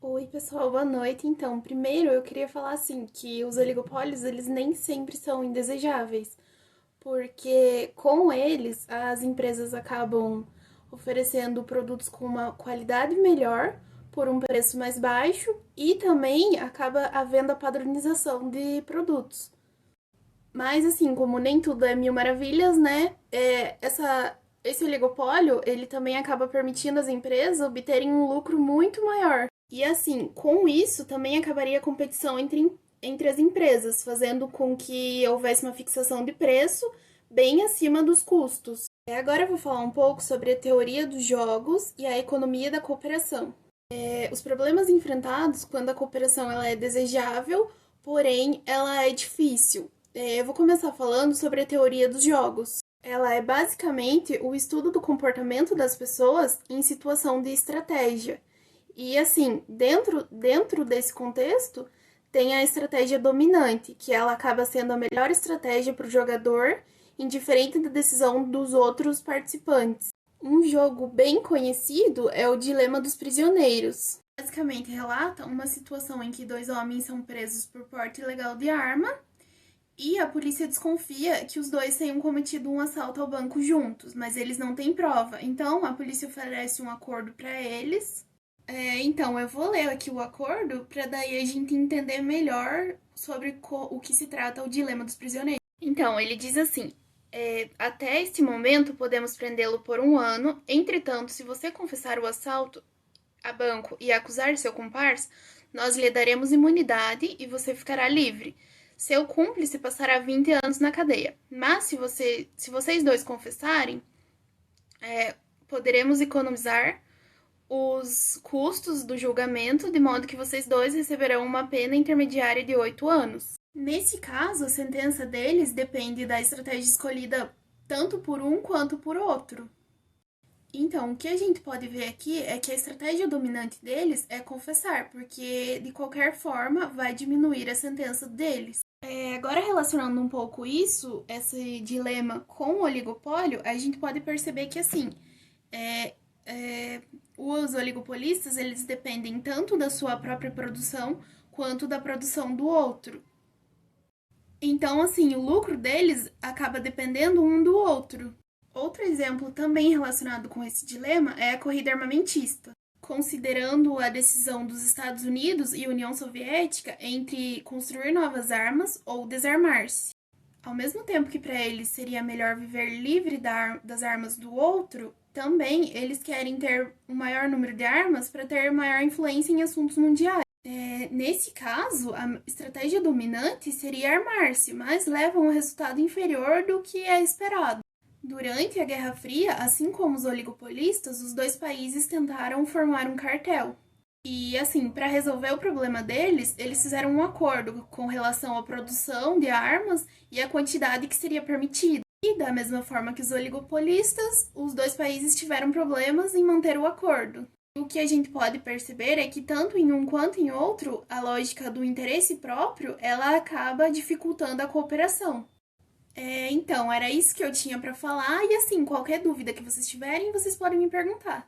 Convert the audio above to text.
Oi, pessoal, boa noite. Então, primeiro eu queria falar assim que os oligopólios, eles nem sempre são indesejáveis, porque com eles as empresas acabam oferecendo produtos com uma qualidade melhor por um preço mais baixo e também acaba havendo a padronização de produtos. Mas assim, como nem tudo é mil maravilhas, né? Esse oligopólio, ele também acaba permitindo às empresas obterem um lucro muito maior. E assim, com isso também acabaria a competição entre as empresas, fazendo com que houvesse uma fixação de preço bem acima dos custos. Agora eu vou falar um pouco sobre a teoria dos jogos e a economia da cooperação. Os problemas enfrentados quando a cooperação ela é desejável, porém ela é difícil. Eu vou começar falando sobre a teoria dos jogos. Ela é basicamente o estudo do comportamento das pessoas em situação de estratégia. E assim, dentro desse contexto, tem a estratégia dominante, que ela acaba sendo a melhor estratégia para o jogador, indiferente da decisão dos outros participantes. Um jogo bem conhecido é o Dilema dos Prisioneiros. Basicamente relata uma situação em que dois homens são presos por porte ilegal de arma e a polícia desconfia que os dois tenham cometido um assalto ao banco juntos, mas eles não têm prova. Então a polícia oferece um acordo para eles. Então eu vou ler aqui o acordo para daí a gente entender melhor sobre o que se trata o Dilema dos Prisioneiros. Então ele diz assim: até este momento podemos prendê-lo por 1 ano. Entretanto, se você confessar o assalto a banco e acusar seu comparsa, nós lhe daremos imunidade e você ficará livre. Seu cúmplice passará 20 anos na cadeia. Mas se vocês dois confessarem, poderemos economizar os custos do julgamento, de modo que vocês dois receberão uma pena intermediária de 8 anos. Nesse caso, a sentença deles depende da estratégia escolhida tanto por um quanto por outro. Então, o que a gente pode ver aqui é que a estratégia dominante deles é confessar, porque de qualquer forma vai diminuir a sentença deles. Agora, relacionando um pouco esse dilema com o oligopólio, a gente pode perceber que assim, os oligopolistas eles dependem tanto da sua própria produção quanto da produção do outro. Então, assim, o lucro deles acaba dependendo um do outro. Outro exemplo também relacionado com esse dilema é a corrida armamentista, considerando a decisão dos Estados Unidos e União Soviética entre construir novas armas ou desarmar-se. Ao mesmo tempo que para eles seria melhor viver livre das armas do outro, também eles querem ter um maior número de armas para ter maior influência em assuntos mundiais. Nesse caso, a estratégia dominante seria armar-se, mas leva a um resultado inferior do que é esperado. Durante a Guerra Fria, assim como os oligopolistas, os dois países tentaram formar um cartel. E, assim, para resolver o problema deles, eles fizeram um acordo com relação à produção de armas e a quantidade que seria permitida. E, da mesma forma que os oligopolistas, os dois países tiveram problemas em manter o acordo. O que a gente pode perceber é que tanto em um quanto em outro, a lógica do interesse próprio, ela acaba dificultando a cooperação. Então, era isso que eu tinha para falar e assim, qualquer dúvida que vocês tiverem, vocês podem me perguntar.